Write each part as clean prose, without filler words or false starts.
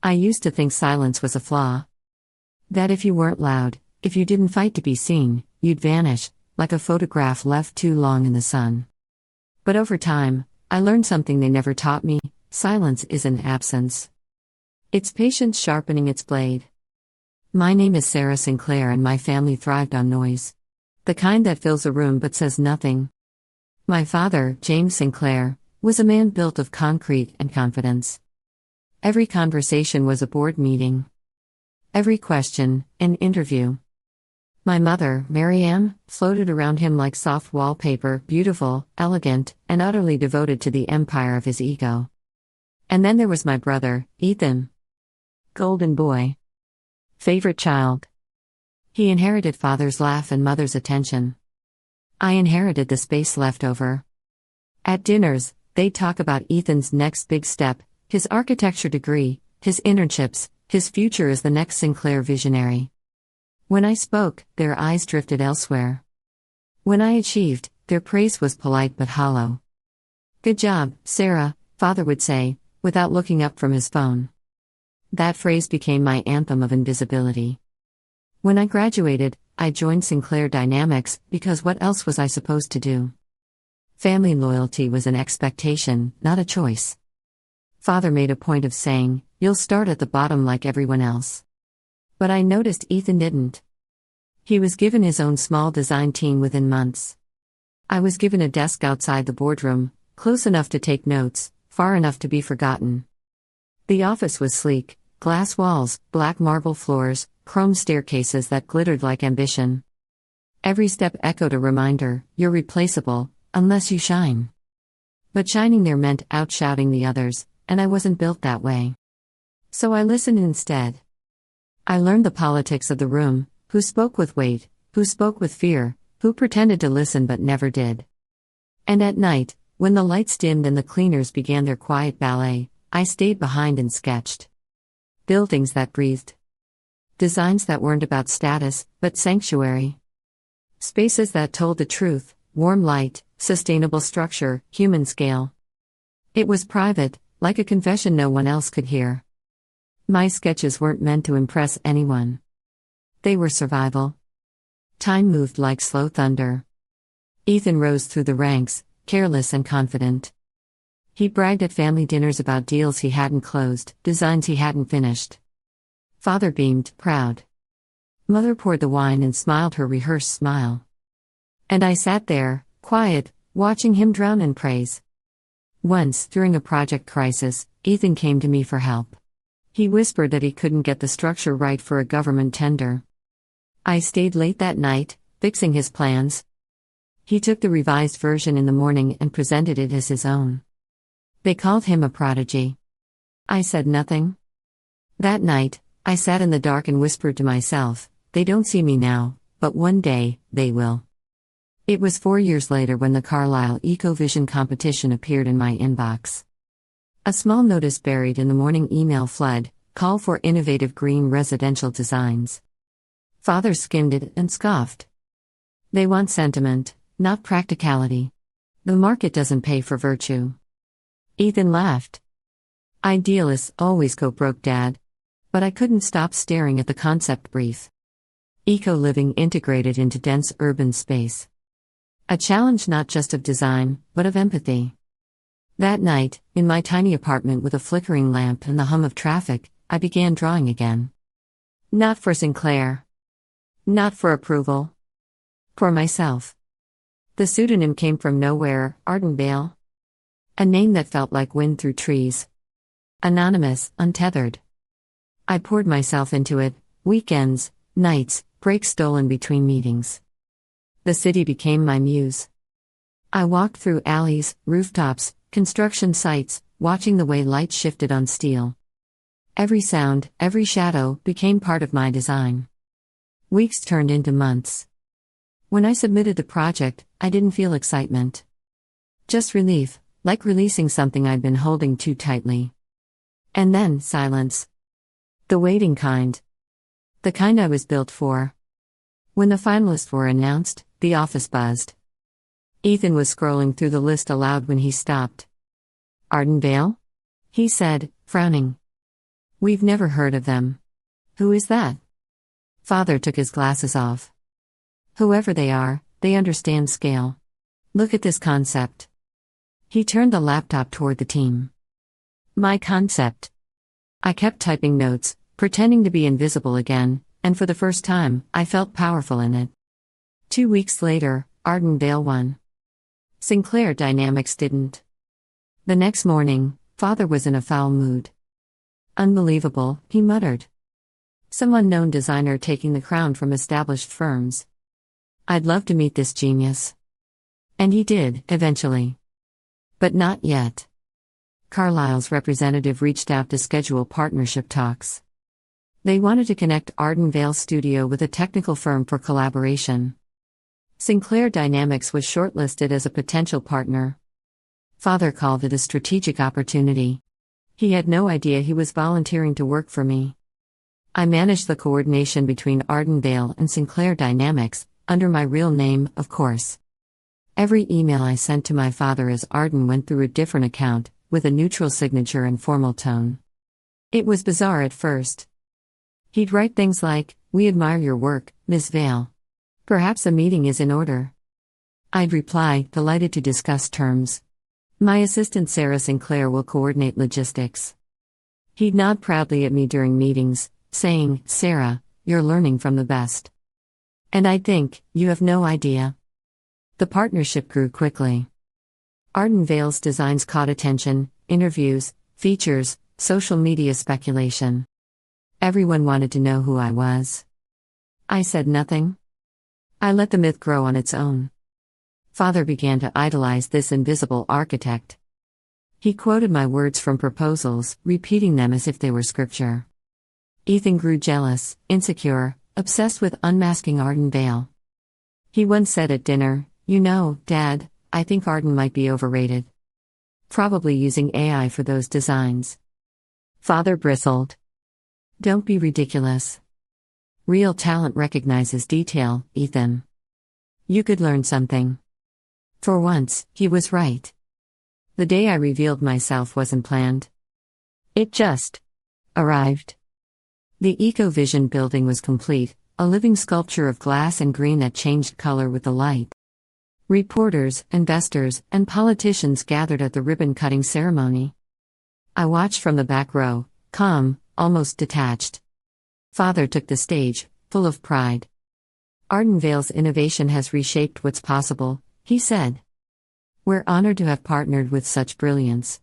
I used to think silence was a flaw. That if you weren't loud, if you didn't fight to be seen, you'd vanish, like a photograph left too long in the sun. But over time, I learned something they never taught me: silence isn't absence. It's patience sharpening its blade. My name is Sarah Sinclair, and my family thrived on noise. The kind that fills a room but says nothing. My father, James Sinclair, was a man built of concrete and confidence. Every conversation was a board meeting. Every question, an interview. My mother, Mary Ann, floated around him like soft wallpaper, beautiful, elegant, and utterly devoted to the empire of his ego. And then there was my brother, Ethan. Golden boy. Favorite child. He inherited father's laugh and mother's attention. I inherited the space left over. At dinners, they'd talk about Ethan's next big step, his architecture degree, his internships, his future as the next Sinclair visionary. When I spoke, their eyes drifted elsewhere. When I achieved, their praise was polite but hollow. "Good job, Sarah," father would say, without looking up from his phone. That phrase became my anthem of invisibility. When I graduated, I joined Sinclair Dynamics, because what else was I supposed to do? Family loyalty was an expectation, not a choice. Father made a point of saying, "You'll start at the bottom like everyone else." But I noticed Ethan didn't. He was given his own small design team within months. I was given a desk outside the boardroom, close enough to take notes, far enough to be forgotten. The office was sleek: glass walls, black marble floors, chrome staircases that glittered like ambition. Every step echoed a reminder: you're replaceable, unless you shine. But shining there meant outshouting the others, and I wasn't built that way. So I listened instead. I learned the politics of the room: who spoke with weight, who spoke with fear, who pretended to listen but never did. And at night, when the lights dimmed and the cleaners began their quiet ballet, I stayed behind and sketched. Buildings that breathed. Designs that weren't about status, but sanctuary. Spaces that told the truth: warm light, sustainable structure, human scale. It was private, like a confession no one else could hear. My sketches weren't meant to impress anyone. They were survival. Time moved like slow thunder. Ethan rose through the ranks, careless and confident. He bragged at family dinners about deals he hadn't closed, designs he hadn't finished. Father beamed, proud. Mother poured the wine and smiled her rehearsed smile. And I sat there, quiet, watching him drown in praise. Once, during a project crisis, Ethan came to me for help. He whispered that he couldn't get the structure right for a government tender. I stayed late that night, fixing his plans. He took the revised version in the morning and presented it as his own. They called him a prodigy. I said nothing. That night, I sat in the dark and whispered to myself, "They don't see me now, but one day, they will." It was 4 years later when the Carlisle EcoVision competition appeared in my inbox. A small notice buried in the morning email flood: call for innovative green residential designs. Father skimmed it and scoffed. They want sentiment, not practicality. The market doesn't pay for virtue. Ethan laughed. Idealists always go broke, Dad. But I couldn't stop staring at the concept brief. Eco-living integrated into dense urban space. A challenge not just of design, but of empathy. That night, in my tiny apartment with a flickering lamp and the hum of traffic, I began drawing again. Not for Sinclair. Not for approval. For myself. The pseudonym came from nowhere: Ardenvale. A name that felt like wind through trees. Anonymous, untethered. I poured myself into it: weekends, nights, breaks stolen between meetings. The city became my muse. I walked through alleys, rooftops, construction sites, watching the way light shifted on steel. Every sound, every shadow, became part of my design. Weeks turned into months. When I submitted the project, I didn't feel excitement. Just relief, like releasing something I'd been holding too tightly. And then, silence. The waiting kind. The kind I was built for. When the finalists were announced, the office buzzed. Ethan was scrolling through the list aloud when he stopped. Ardenvale? He said, frowning. We've never heard of them. Who is that? Father took his glasses off. Whoever they are, they understand scale. Look at this concept. He turned the laptop toward the team. My concept. I kept typing notes, pretending to be invisible again, and for the first time, I felt powerful in it. 2 weeks later, Ardenvale won. Sinclair Dynamics didn't. The next morning, Father was in a foul mood. Unbelievable, he muttered. Some unknown designer taking the crown from established firms. I'd love to meet this genius. And he did, eventually. But not yet. Carlyle's representative reached out to schedule partnership talks. They wanted to connect Ardenvale's studio with a technical firm for collaboration. Sinclair Dynamics was shortlisted as a potential partner. Father called it a strategic opportunity. He had no idea he was volunteering to work for me. I managed the coordination between Ardenvale and Sinclair Dynamics, under my real name, of course. Every email I sent to my father as Arden went through a different account, with a neutral signature and formal tone. It was bizarre at first. He'd write things like, "We admire your work, Ms. Vale. Perhaps a meeting is in order." I'd reply, delighted to discuss terms. My assistant Sarah Sinclair will coordinate logistics. He'd nod proudly at me during meetings, saying, "Sarah, you're learning from the best." And I'd think, "You have no idea." The partnership grew quickly. Ardenvale's designs caught attention, interviews, features, social media speculation. Everyone wanted to know who I was. I said nothing. I let the myth grow on its own. Father began to idolize this invisible architect. He quoted my words from proposals, repeating them as if they were scripture. Ethan grew jealous, insecure, obsessed with unmasking Ardenvale. He once said at dinner, "You know, Dad, I think Arden might be overrated. Probably using AI for those designs." Father bristled. "Don't be ridiculous. Real talent recognizes detail, Ethan. You could learn something." For once, he was right. The day I revealed myself wasn't planned. It just arrived. The EcoVision building was complete, a living sculpture of glass and green that changed color with the light. Reporters, investors, and politicians gathered at the ribbon-cutting ceremony. I watched from the back row, calm, almost detached. Father took the stage, full of pride. "Ardenvale's innovation has reshaped what's possible," he said. "We're honored to have partnered with such brilliance."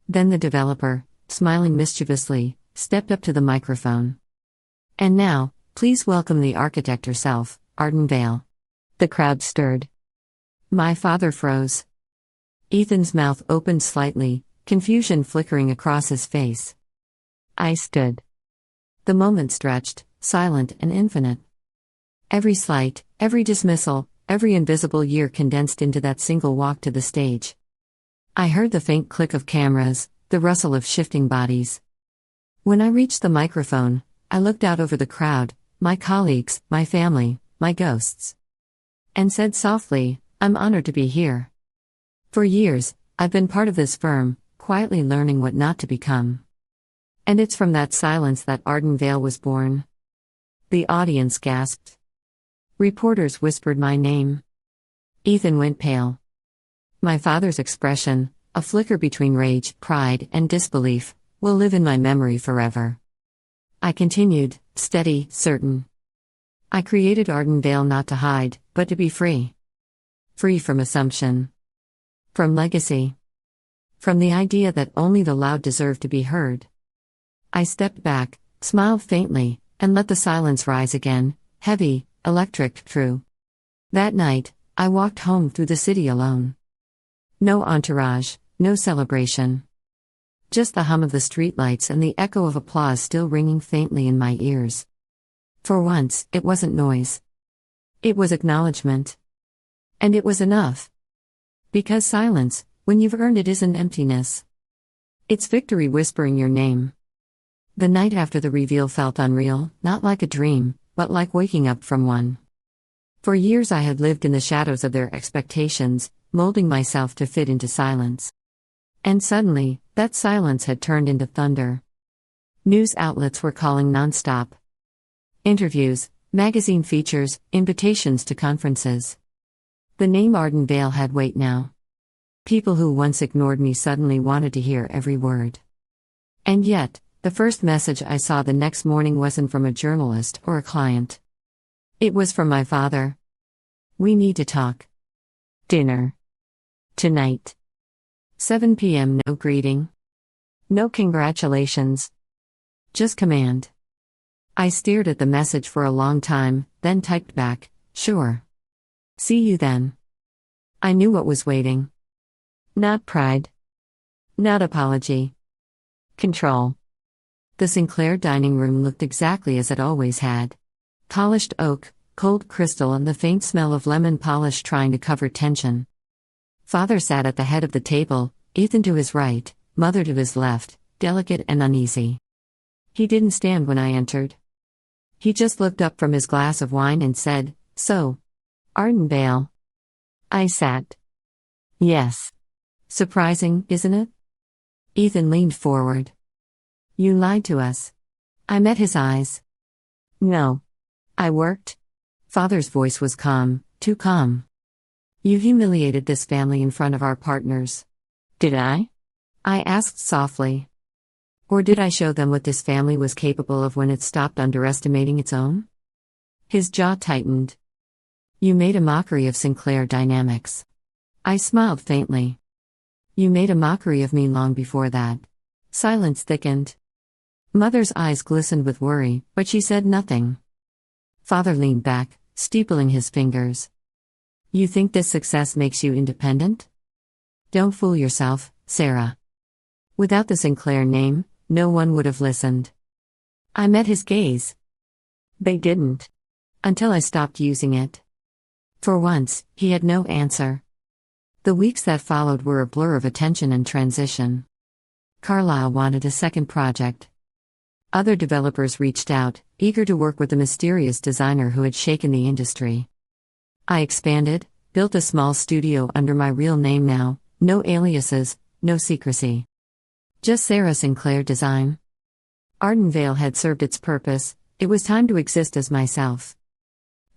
Then the developer, smiling mischievously, stepped up to the microphone. "And now, please welcome the architect herself, Ardenvale." The crowd stirred. My father froze. Ethan's mouth opened slightly, confusion flickering across his face. I stood. The moment stretched, silent and infinite. Every slight, every dismissal, every invisible year condensed into that single walk to the stage. I heard the faint click of cameras, the rustle of shifting bodies. When I reached the microphone, I looked out over the crowd, my colleagues, my family, my ghosts. And said softly, "I'm honored to be here. For years, I've been part of this firm, quietly learning what not to become." And it's from that silence that Ardenvale was born. The audience gasped. Reporters whispered my name. Ethan went pale. My father's expression, a flicker between rage, pride, and disbelief, will live in my memory forever. I continued, steady, certain. I created Ardenvale not to hide, but to be free. Free from assumption. From legacy. From the idea that only the loud deserve to be heard. I stepped back, smiled faintly, and let the silence rise again, heavy, electric, true. That night, I walked home through the city alone. No entourage, no celebration. Just the hum of the streetlights and the echo of applause still ringing faintly in my ears. For once, it wasn't noise. It was acknowledgement. And it was enough. Because silence, when you've earned it, isn't emptiness. It's victory whispering your name. The night after the reveal felt unreal, not like a dream, but like waking up from one. For years I had lived in the shadows of their expectations, molding myself to fit into silence. And suddenly, that silence had turned into thunder. News outlets were calling nonstop. Interviews, magazine features, invitations to conferences. The name Arden Vale had weight now. People who once ignored me suddenly wanted to hear every word. And yet, the first message I saw the next morning wasn't from a journalist or a client. It was from my father. "We need to talk. Dinner. Tonight. 7 p.m. No greeting. No congratulations. Just command." I stared at the message for a long time, then typed back, "Sure. See you then." I knew what was waiting. Not pride. Not apology. Control. The Sinclair dining room looked exactly as it always had. Polished oak, cold crystal, and the faint smell of lemon polish trying to cover tension. Father sat at the head of the table, Ethan to his right, Mother to his left, delicate and uneasy. He didn't stand when I entered. He just looked up from his glass of wine and said, "So, Arden Vale." I sat. "Yes. Surprising, isn't it?" Ethan leaned forward. "You lied to us." I met his eyes. "No. I worked." Father's voice was calm, too calm. "You humiliated this family in front of our partners." "Did I?" I asked softly. "Or did I show them what this family was capable of when it stopped underestimating its own?" His jaw tightened. "You made a mockery of Sinclair Dynamics." I smiled faintly. "You made a mockery of me long before that." Silence thickened. Mother's eyes glistened with worry, but she said nothing. Father leaned back, steepling his fingers. "You think this success makes you independent? Don't fool yourself, Sarah. Without the Sinclair name, no one would have listened." I met his gaze. "They didn't. Until I stopped using it." For once, he had no answer. The weeks that followed were a blur of attention and transition. Carlyle wanted a second project. Other developers reached out, eager to work with the mysterious designer who had shaken the industry. I expanded, built a small studio under my real name now, no aliases, no secrecy. Just Sarah Sinclair Design. Arden Vale had served its purpose, it was time to exist as myself.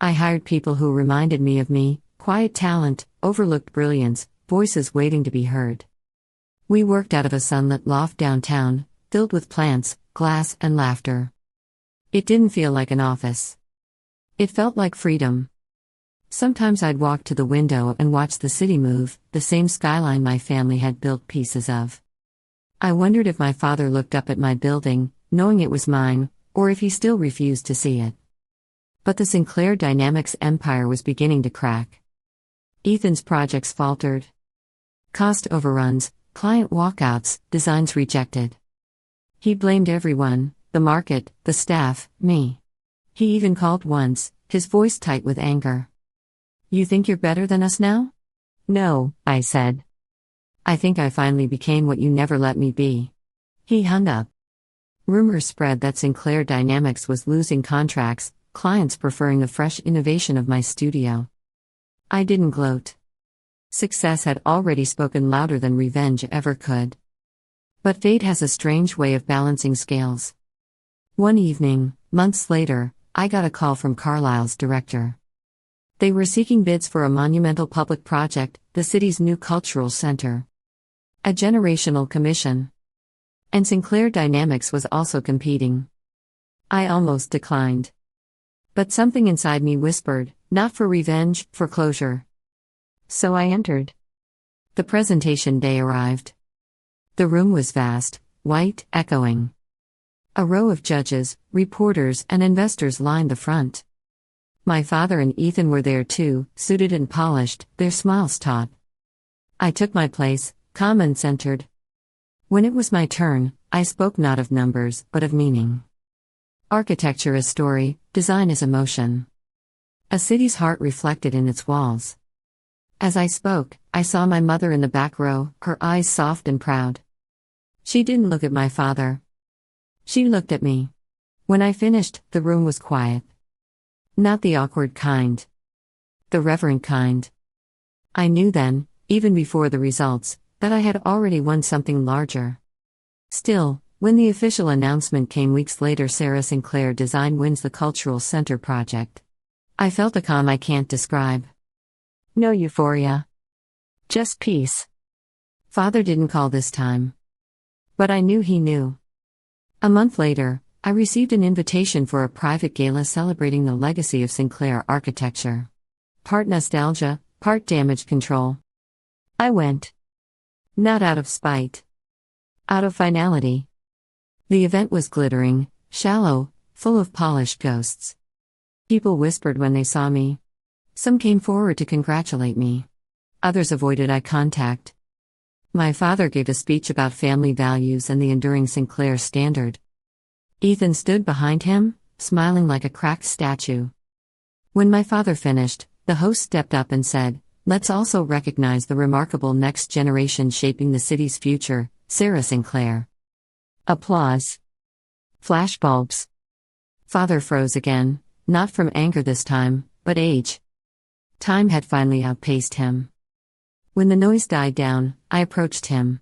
I hired people who reminded me of me, quiet talent, overlooked brilliance, voices waiting to be heard. We worked out of a sunlit loft downtown, filled with plants, glass, and laughter. It didn't feel like an office. It felt like freedom. Sometimes I'd walk to the window and watch the city move, the same skyline my family had built pieces of. I wondered if my father looked up at my building, knowing it was mine, or if he still refused to see it. But the Sinclair Dynamics empire was beginning to crack. Ethan's projects faltered. Cost overruns, client walkouts, designs rejected. He blamed everyone, the market, the staff, me. He even called once, his voice tight with anger. "You think you're better than us now?" "No," I said. "I think I finally became what you never let me be." He hung up. Rumors spread that Sinclair Dynamics was losing contracts, clients preferring the fresh innovation of my studio. I didn't gloat. Success had already spoken louder than revenge ever could. But fate has a strange way of balancing scales. One evening, months later, I got a call from Carlyle's director. They were seeking bids for a monumental public project, the city's new cultural center. A generational commission. And Sinclair Dynamics was also competing. I almost declined. But something inside me whispered, not for revenge, for closure. So I entered. The presentation day arrived. The room was vast, white, echoing. A row of judges, reporters, and investors lined the front. My father and Ethan were there too, suited and polished, their smiles taut. I took my place, calm and centered. When it was my turn, I spoke not of numbers, but of meaning. Architecture is story, design is emotion. A city's heart reflected in its walls. As I spoke, I saw my mother in the back row, her eyes soft and proud. She didn't look at my father. She looked at me. When I finished, the room was quiet. Not the awkward kind. The reverent kind. I knew then, even before the results, that I had already won something larger. Still, When the official announcement came weeks later, Sarah Sinclair Design wins the Cultural Center project. I felt a calm I can't describe. No euphoria. Just peace. Father didn't call this time. But I knew he knew. A month later, I received an invitation for a private gala celebrating the legacy of Sinclair architecture. Part nostalgia, part damage control. I went. Not out of spite. Out of finality. The event was glittering, shallow, full of polished ghosts. People whispered when they saw me. Some came forward to congratulate me. Others avoided eye contact. My father gave a speech about family values and the enduring Sinclair standard. Ethan stood behind him, smiling like a cracked statue. When my father finished, the host stepped up and said, "Let's also recognize the remarkable next generation shaping the city's future, Sarah Sinclair." Applause. Flashbulbs. Father froze again, not from anger this time, but age. Time had finally outpaced him. When the noise died down, I approached him.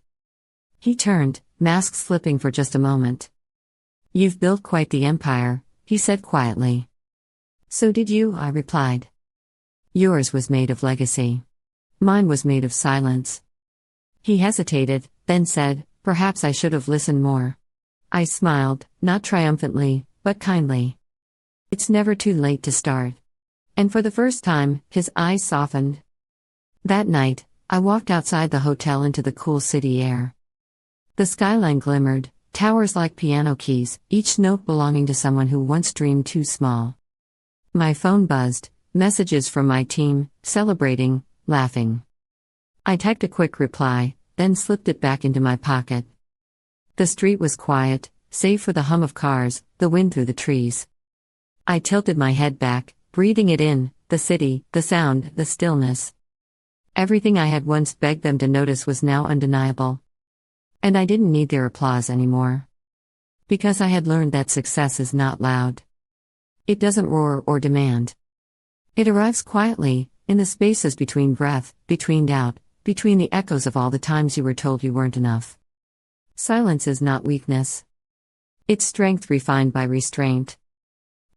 He turned, mask slipping for just a moment. "You've built quite the empire," he said quietly. "So did you," I replied. "Yours was made of legacy. Mine was made of silence." He hesitated, then said, "Perhaps I should have listened more." I smiled, not triumphantly, but kindly. "It's never too late to start." And for the first time, his eyes softened. That night, I walked outside the hotel into the cool city air. The skyline glimmered, towers like piano keys, each note belonging to someone who once dreamed too small. My phone buzzed, messages from my team, celebrating, laughing. I typed a quick reply, then slipped it back into my pocket. The street was quiet, save for the hum of cars, the wind through the trees. I tilted my head back, breathing it in, the city, the sound, the stillness. Everything I had once begged them to notice was now undeniable. And I didn't need their applause anymore. Because I had learned that success is not loud. It doesn't roar or demand. It arrives quietly, in the spaces between breath, between doubt, between the echoes of all the times you were told you weren't enough. Silence is not weakness. It's strength refined by restraint.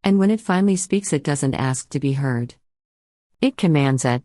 And when it finally speaks, it doesn't ask to be heard. It commands it.